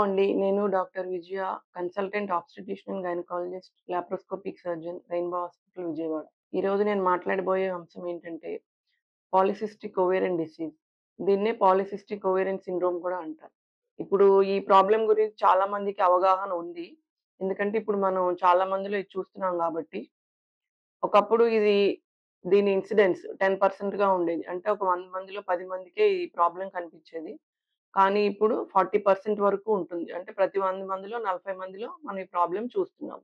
అండి. నేను doctor Vijaya, consultant obstetrician and gynaecologist, laparoscopic surgeon, rainbow hospital Vijayawada. ఈరోజు నేను మాట్లాడబోయే అంశం ఏంటంటే, పాలిసిస్టిక్ ఓవేరియన్ డిసీజ్. దీన్నే పాలిసిస్టిక్ ఓవేరియన్ సిండ్రోమ్ కూడా అంటారు. ఇప్పుడు ఈ ప్రాబ్లమ్ గురించి చాలా మందికి అవగాహన ఉంది. ఎందుకంటే ఇప్పుడు మనం చాలా మందిలో ఇది చూస్తున్నాం గాబట్టి. ఒకప్పుడు దీని ఇన్సిడెన్స్ 10%గా ఉండేది. అంటే ఒక 100 మందిలో 10 మందికే ఈ ప్రాబ్లమ్ కనిపిచ్చేది. కానీ ఇప్పుడు 40% వరకు ఉంటుంది. అంటే ప్రతి 100 మందిలో 40 మందిలో మనం ఈ ప్రాబ్లమ్ చూస్తున్నాం.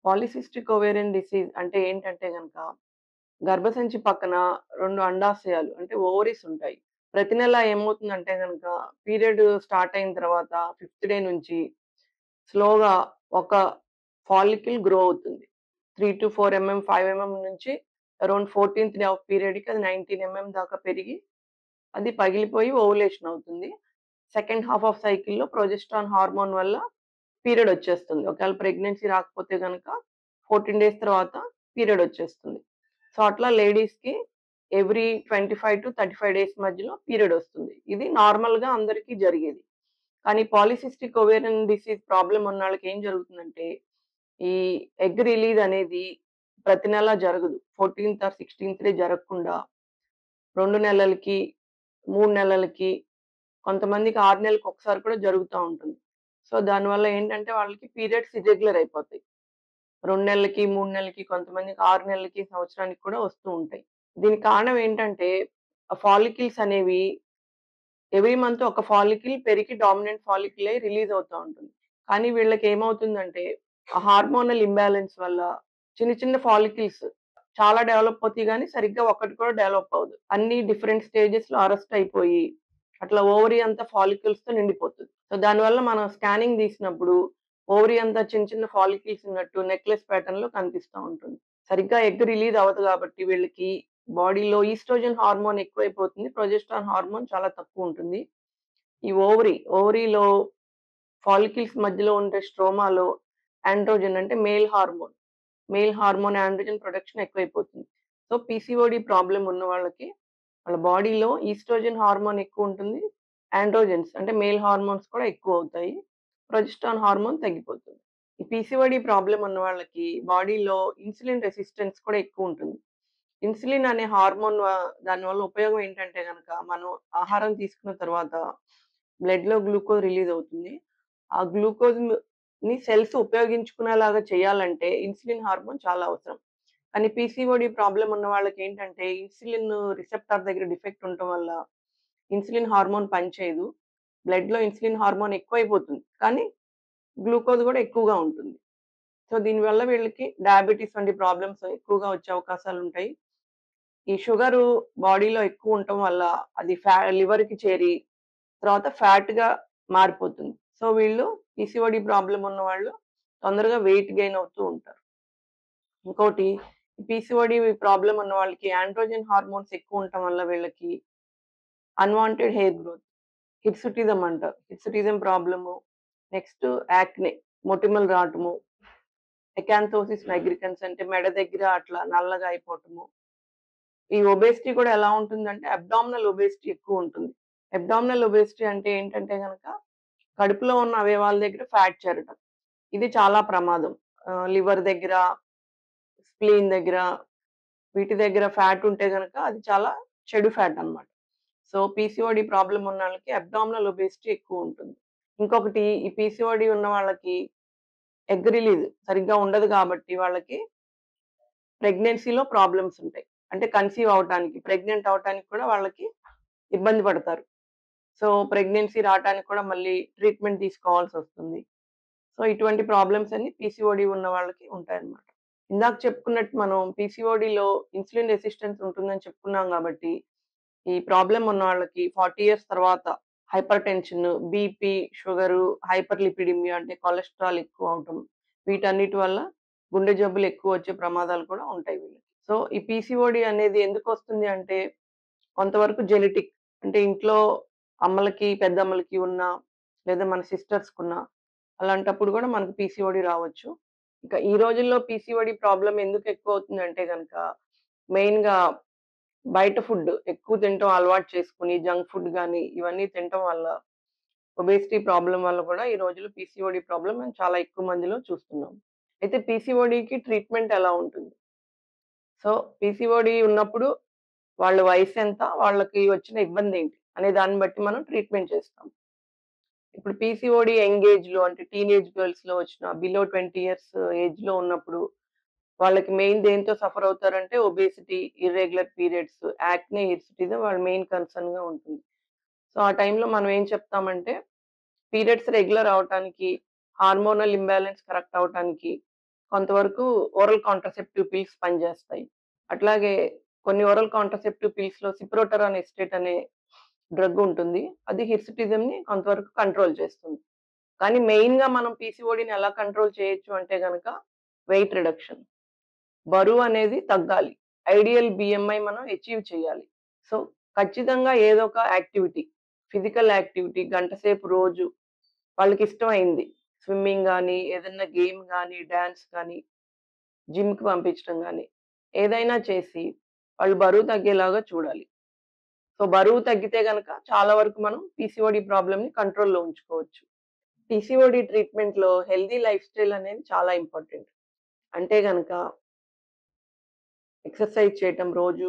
పాలిసిస్టిక్ ఓవేరియన్ డిసీజ్ అంటే ఏంటంటే గనక, గర్భసంచి పక్కన 2 అండాశయాలు అంటే ఓవరీస్ ఉంటాయి. ప్రతి నెల ఏమవుతుందంటే గనక, పీరియడ్ స్టార్ట్ అయిన తర్వాత ఫిఫ్త్ డే నుంచి స్లోగా ఒక ఫాలికల్ గ్రో అవుతుంది. 3-4 5 నుంచి అరౌండ్ 14థ్ డే ఆఫ్ పీరియడ్‌కి అది 19 దాకా పెరిగి, అది పగిలిపోయి ఓవులేషన్ అవుతుంది. సెకండ్ హాఫ్ ఆఫ్ సైకిల్‌లో ప్రొజెస్ట్రాన్ హార్మోన్ వల్ల పీరియడ్ వచ్చేస్తుంది. ఒకవేళ ప్రెగ్నెన్సీ రాకపోతే గనక 14 డేస్ తర్వాత పీరియడ్ వచ్చేస్తుంది. సో, అట్లా లేడీస్‌కి ఎవ్రీ 25-35 డేస్ మధ్యలో పీరియడ్ వస్తుంది. ఇది నార్మల్‌గా అందరికీ జరిగేది. కానీ పాలిసిస్టిక్ ఓవేరియన్ డిసీజ్ ప్రాబ్లమ్ ఉన్నోళ్ళకి ఏం జరుగుతుందంటే, ఈ ఎగ్ రిలీజ్ అనేది ప్రతి నెల జరగదు. 14థ్ ఆర్ 16థ్ డే జరగకుండా 2 నెలలకి, 3 నెలలకి, కొంతమందికి 6 నెలలకి ఒకసారి కూడా జరుగుతా ఉంటుంది. సో, దానివల్ల ఏంటంటే వాళ్ళకి పీరియడ్స్ ఇర్రెగ్యులర్ అయిపోతాయి. 2 నెలలకి, 3 నెలలకి, కొంతమందికి 6 నెలలకి, సంవత్సరానికి కూడా వస్తూ ఉంటాయి. దీనికి కారణం ఏంటంటే, ఆ ఫాలికిల్స్ అనేవి ఎవ్రీ మంత్ ఒక ఫాలికిల్ పెరిగి డామినెంట్ ఫాలికిల్ అయ్యి రిలీజ్ అవుతా ఉంటుంది. కానీ వీళ్ళకేమవుతుందంటే, ఆ హార్మోనల్ ఇంబాలెన్స్ వల్ల చిన్న చిన్న ఫాలికిల్స్ చాలా డెవలప్ అవుతాయి గానీ, సరిగ్గా ఒక్కటి కూడా డెవలప్ అవ్వదు. అన్నీ డిఫరెంట్ స్టేజెస్‌లో అరెస్ట్ అయిపోయి, అట్లా ఓవరీ అంతా ఫాలికిల్స్‌తో నిండిపోతది. సో, దానివల్ల మనం స్కానింగ్ తీసినప్పుడు ఓవరీ అంతా చిన్న చిన్న ఫాలికిల్స్ ఉన్నట్టు నెక్లెస్ ప్యాటర్న్‌లో కనిపిస్తా ఉంటుంది. సరిగ్గా ఎగ్ రిలీజ్ అవ్వదు గాబట్టి వీళ్ళకి బాడీలో ఈస్ట్రోజన్ హార్మోన్ ఎక్కువైపోతుంది. ప్రొజెస్ట్రాన్ హార్మోన్ చాలా తక్కువుంటుంది. ఈ ఓవరీలో ఫాలికిల్స్ మధ్యలో ఉండే స్ట్రోమాలో ఆండ్రోజన్ అంటే మేల్ హార్మోన్ ఆండ్రోజన్ ప్రొడక్షన్ ఎక్కువైపోతుంది. సో, పీసీఓడీ ప్రాబ్లమ్ ఉన్న వాళ్ళకి వాళ్ళ బాడీలో ఈస్ట్రోజన్ హార్మోన్ ఎక్కువుంటుంది. ఆండ్రోజన్స్ అంటే మేల్ హార్మోన్స్ కూడా ఎక్కువవుతాయి. ప్రొజెస్ట్రాన్ హార్మోన్ తగ్గిపోతుంది. ఈ పీసీఓడీ ప్రాబ్లమ్ ఉన్న వాళ్ళకి బాడీలో ఇన్సులిన్ రెసిస్టెన్స్ కూడా ఎక్కువుంటుంది. ఇన్సులిన్ అనే హార్మోన్ దానివల్ల ఉపయోగం ఏంటంటే గనక, మనం ఆహారం తీసుకున్న తర్వాత బ్లడ్‌లో గ్లూకోజ్ రిలీజ్ అవుతుంది. ఆ గ్లూకోజ్‌ని సెల్స్ ఉపయోగించుకునేలాగా చేయాలంటే ఇన్సులిన్ హార్మోన్ చాలా అవసరం. కానీ పీసీఓడీ ప్రాబ్లమ్ ఉన్న వాళ్ళకేంటంటే, ఇన్సులిన్ రిసెప్టార్ దగ్గర డిఫెక్ట్ ఉండటం వల్ల ఇన్సులిన్ హార్మోన్ పనిచేయదు. బ్లడ్‌లో ఇన్సులిన్ హార్మోన్ ఎక్కువైపోతుంది. కానీ గ్లూకోజ్ గూడా ఎక్కువగా ఉంటుంది. సో, దీనివల్ల వీళ్ళకి డయాబెటిస్ వంటి ప్రాబ్లమ్స్ ఎక్కువగా వచ్చే అవకాశాలుంటాయి. ఈ షుగరు బాడీలో ఎక్కువుంటం వల్ల అది లివర్‌కి చేరి తర్వాత ఫ్యాట్‌గా మారిపోతుంది. సో, వీళ్ళు పీసీఓడీ ప్రాబ్లమ్ ఉన్నవాళ్ళు తొందరగా వెయిట్ గెయిన్ అవుతూ ఉంటారు. ఇంకోటి పీసీఓడీ ప్రాబ్లమ్ ఉన్న వాళ్ళకి ఆండ్రోజన్ హార్మోన్స్ ఎక్కువుండటం వల్ల వీళ్ళకి అన్‌వాంటెడ్ హెయిర్ గ్రోత్, హిర్సుటిజం అంటారు. హిర్సుటిజం ప్రాబ్లము, నెక్స్ట్ యాక్నే మొటిమలు రావటము, ఎకాంతోసిస్ నైగ్రికన్స్ అంటే మెడ దగ్గర అట్లా నల్లగా అయిపోవటము. ఈ ఒబేసిటీ కూడా ఎలా ఉంటుందంటే అబ్డామినల్ ఒబేసిటీ ఎక్కువుంటుంది. అబ్డామినల్ ఒబేసిటీ అంటే ఏంటంటే గనక కడుపులో ఉన్న అవయవాల దగ్గర ఫ్యాట్ చేరటం. ఇది చాలా ప్రమాదం. లివర్ దగ్గర, స్ప్లీన్ దగ్గర, వీటి దగ్గర ఫ్యాట్ ఉంటే గనక అది చాలా చెడు ఫ్యాట్ అన్నమాట. సో, పీసీఓడీ ప్రాబ్లమ్ ఉన్నోళ్ళకి అబ్డామినల్ ఒబేసిటీ ఎక్కువుంటుంది. ఇంకొకటి ఈ పీసీఓడీ ఉన్న వాళ్ళకి ఎగ్ రిలీజ్ సరిగ్గా ఉండదు కాబట్టి వాళ్ళకి ప్రెగ్నెన్సీలో ప్రాబ్లమ్స్ ఉంటాయి. అంటే కన్సీవ్ అవ్వటానికి, ప్రెగ్నెంట్ అవ్వటానికి కూడా వాళ్ళకి ఇబ్బంది పడతారు. సో, ప్రెగ్నెన్సీ రావటానికి కూడా మళ్ళీ ట్రీట్‌మెంట్ తీసుకోవాల్సొస్తుంది. సో, ఇటువంటి ప్రాబ్లమ్స్ అన్నీ పీసీఓడీ ఉన్న వాళ్ళకి ఉంటాయన్నమాట. ఇందాక చెప్పుకున్నట్టు మనం పీసీఓడీలో ఇన్సులిన్ రెసిస్టెన్స్ ఉంటుందని చెప్పుకున్నాం గాబట్టి, ఈ ప్రాబ్లమ్ ఉన్న వాళ్ళకి 40 ఇయర్స్ తర్వాత hypertension, BP, sugar, hyperlipidemia అంటే కొలెస్ట్రాల్ ఎక్కువ అవటం, వీటన్నిటి వల్ల గుండె జబ్బులు ఎక్కువొచ్చే ప్రమాదాలు కూడా ఉంటాయి వీళ్ళకి. సో, ఈ పీసీఓడీ అనేది ఎందుకొస్తుంది అంటే, కొంతవరకు జెనెటిక్ అంటే ఇంట్లో అమ్మలకి, పెద్దమ్మలకి ఉన్నా, లేదా మన సిస్టర్స్‌కున్నా, అలాంటప్పుడు గూడా మనకు పీసీఓడీ రావచ్చు. ఇంకా ఈ రోజుల్లో పీసీఓడీ ప్రాబ్లమ్ ఎందుకు ఎక్కువవుతుందంటే గనక, మెయిన్‌గా బయట ఫుడ్ ఎక్కువ తినటం అలవాటు చేసుకొని, జంక్ ఫుడ్ గాని, ఇవన్నీ తినటం వల్ల ఒబేసిటీ ప్రాబ్లమ్ వల్ల కూడా ఈ రోజుల్లో పీసీఓడీ ప్రాబ్లమ్ మనం చాలా ఎక్కువ మందిలో చూస్తున్నాం. అయితే పీసీఓడీకి ట్రీట్మెంట్ ఎలా ఉంటుంది? సో, పీసీఓడీ ఉన్నప్పుడు వాళ్ళ వయసెంత? వాళ్ళకి వచ్చిన ఇబ్బందేంటి? అనే దాన్ని బట్టి మనం ట్రీట్మెంట్ చేస్తాం. ఇప్పుడు పీసీఓడీ యంగ్ ఏజ్‌లో అంటే టీనేజ్ గర్ల్స్‌లో వచ్చిన బిలో 20 ఇయర్స్ ఏజ్‌లో ఉన్నప్పుడు వాళ్ళకి మెయిన్ దేనితో సఫర్ అవుతారంటే obesity, irregular periods, acne, hirsutism వాళ్ళ మెయిన్ కన్సర్న్‌గా ఉంటుంది. సో, ఆ టైంలో మనం ఏం చెప్తామంటే పీరియడ్స్ రెగ్యులర్ అవ్వటానికి, హార్మోనల్ ఇంబాలెన్స్ కరెక్ట్ అవ్వటానికి కొంతవరకు ఓరల్ కాంట్రాసెప్టివ్ పిల్స్ పనిజేస్తాయి. అట్లాగే కొన్ని ఓరల్ కాంట్రాసెప్టివ్ పిల్స్‌లో సిప్రోటరాన్ ఎస్టేట్ అనే డ్రగ్ ఉంటుంది. అది హిర్సుటిజంని కొంతవరకు కంట్రోల్ చేస్తుంది. కానీ మెయిన్‌గా మనం పీసీఓడీని ఎలా కంట్రోల్ చేయొచ్చు అంటే గనక వెయిట్ రిడక్షన్. బరువనేది తగ్గాలి. ఐడియల్ బీఎంఐ మనం అచీవ్ చేయాలి. సో, ఖచ్చితంగా ఏదో ఒక యాక్టివిటీ, ఫిజికల్ యాక్టివిటీ గంట సేపు రోజు వాళ్ళకిష్టమైంది. స్విమ్మింగ్ గాని, ఏదన్నా గేమ్ గాని, డాన్స్ గాని, జిమ్‌కి పంపించడం గాని, ఏదైనా చేసి వాళ్ళు బరువు తగ్గేలాగా చూడాలి. సో, బరువు తగ్గితే గనక చాలా వరకు మనం పీసీఓడీ ప్రాబ్లమ్‌ని కంట్రోల్‌లో ఉంచుకోవచ్చు. పీసీఓడీ ట్రీట్మెంట్‌లో హెల్తీ లైఫ్ స్టైల్ అనేది చాలా ఇంపార్టెంట్. అంటే గనక ఎక్సర్‌సైజ్ చేయటం రోజు,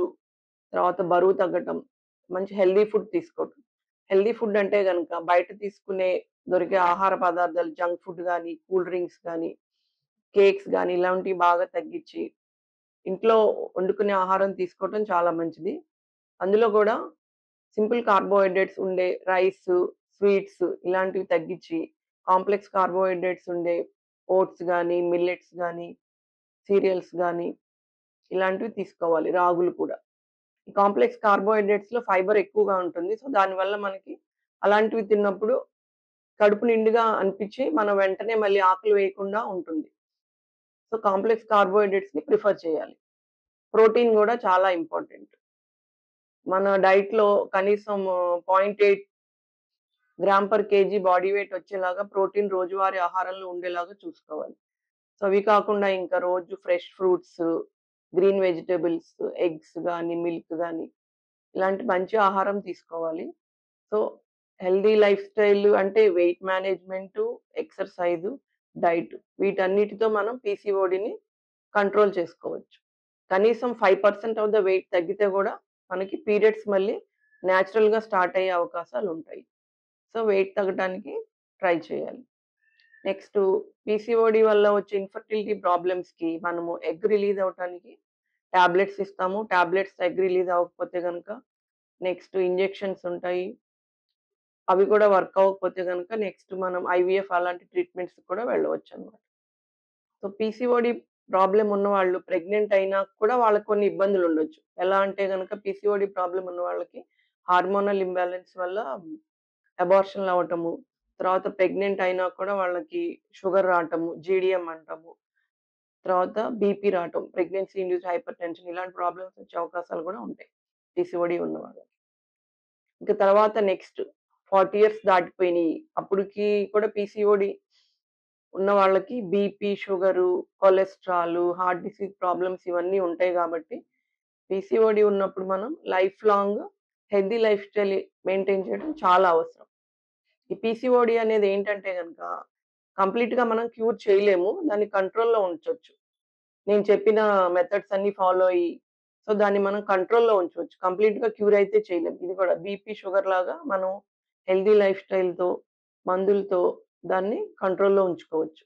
తర్వాత బరువు తగ్గటం, మంచి హెల్తీ ఫుడ్ తీసుకోవటం. హెల్తీ ఫుడ్ అంటే గనక బయట తీసుకునే దొరికే ఆహార పదార్థాలు జంక్ ఫుడ్ గాని, కూల్ డ్రింక్స్ గాని, కేక్స్ గాని ఇలాంటివి బాగా తగ్గించి, ఇంట్లో వండుకునే ఆహారం తీసుకోవటం చాలా మంచిది. అందులో గూడా సింపుల్ కార్బోహైడ్రేట్స్ ఉండే రైసు, స్వీట్స్ ఇలాంటివి తగ్గించి, కాంప్లెక్స్ కార్బోహైడ్రేట్స్ ఉండే ఓట్స్ గాని, మిల్లెట్స్ గాని, సీరియల్స్ గాని ఇలాంటివి తీసుకోవాలి. రాగులు కూడా. ఈ కాంప్లెక్స్ కార్బోహైడ్రేట్స్‌లో ఫైబర్ ఎక్కువగా ఉంటుంది. సో, దానివల్ల మనకి అలాంటివి తిన్నప్పుడు కడుపు నిండుగా అనిపిచ్చి, మనం వెంటనే మళ్ళీ ఆకలి వేయకుండా ఉంటుంది. సో, కాంప్లెక్స్ కార్బోహైడ్రేట్స్‌ని ప్రిఫర్ చేయాలి. ప్రోటీన్ గూడా చాలా ఇంపార్టెంట్. మన డైట్‌లో కనీసం 0.8 gram per KG body weight వచ్చేలాగా ప్రోటీన్ రోజువారీ ఆహారంలో ఉండేలాగా చూసుకోవాలి. సో, అవి కాకుండా ఇంకా రోజు fresh fruits, green vegetables, eggs గాని, మిల్క్ గాని ఇలాంటి మంచి ఆహారం తీసుకోవాలి. సో, హెల్తీ లైఫ్ స్టైల్ అంటే వెయిట్ మేనేజ్‌మెంటు, ఎక్సర్‌సైజు, డైట్ వీటన్నిటితో మనం పీసీఓడీని కంట్రోల్ చేసుకోవచ్చు. కనీసం 5% ఆఫ్ ద వెయిట్ తగ్గితే గూడా మనకి పీరియడ్స్ మళ్ళీ నేచురల్‌గా స్టార్ట్ అయ్యే అవకాశాలుంటాయి. సో, వెయిట్ తగ్గటానికి ట్రై చేయాలి. నెక్స్టు పీసీఓడీ వల్ల వచ్చే ఇన్‌ఫర్టిలిటీ ప్రాబ్లమ్స్‌కి మనము ఎగ్ రిలీజ్ అవ్వటానికి టాబ్లెట్స్ ఇస్తాము. టాబ్లెట్స్ ఎగ్ రిలీజ్ అవ్వకపోతే గనక నెక్స్ట్ ఇంజెక్షన్స్ ఉంటాయి. అవి కూడా వర్క్ అవ్వకపోతే గనక నెక్స్ట్ మనం ఐవీఎఫ్ అలాంటి ట్రీట్మెంట్స్‌కి కూడా వెళ్ళవచ్చనమాట. సో, పీసీఓడీ ప్రాబ్లమ్ ఉన్నవాళ్ళు ప్రెగ్నెంట్ అయినా కూడా వాళ్ళకి కొన్ని ఇబ్బందులుండొచ్చు. ఎలా అంటే గనక పీసీఓడీ ప్రాబ్లమ్ ఉన్న వాళ్ళకి హార్మోనల్ ఇంబాలెన్స్ వల్ల అబార్షన్‌లవ్వటము, తర్వాత ప్రెగ్నెంట్ అయినా కూడా వాళ్ళకి షుగర్ రాటము, జీడీఎం అంటాము. తర్వాత బీపీ రావటం, ప్రెగ్నెన్సీ ఇండ్యూస్డ్ హైపర్ టెన్షన్ ఇలాంటి ప్రాబ్లమ్స్ వచ్చే అవకాశాలు కూడా ఉంటాయి. పీసీఓడీ ఉన్నవాళ్ళకి. ఇంక తర్వాత నెక్స్ట్ 40 ఇయర్స్ దాటిపోయినియి. అప్పటికి కూడా పీసీఓడీ ఉన్న వాళ్ళకి BP, sugar, cholesterol, heart disease problems ఇవన్నీ ఉంటాయి గాబట్టి, పీసీఓడీ ఉన్నప్పుడు మనం life long healthy life style maintain చేయడం చాలా అవసరం. ఈ పీసీఓడీ అనేది ఏంటంటే గనక కంప్లీట్‌గా మనం క్యూర్ చేయలేము. దాన్ని కంట్రోల్‌లో ఉంచొచ్చు. నేను చెప్పిన మెథడ్స్ అన్నీ ఫాలో అయ్యి, సో, దాన్ని మనం కంట్రోల్‌లో ఉంచొచ్చు. కంప్లీట్‌గా క్యూర్ అయితే చేయలేం. ఇది కూడా బీపీ, షుగర్ లాగా మనం హెల్తీ లైఫ్ స్టైల్‌తో, మందులతో దాన్ని కంట్రోల్‌లో ఉంచుకోవచ్చు.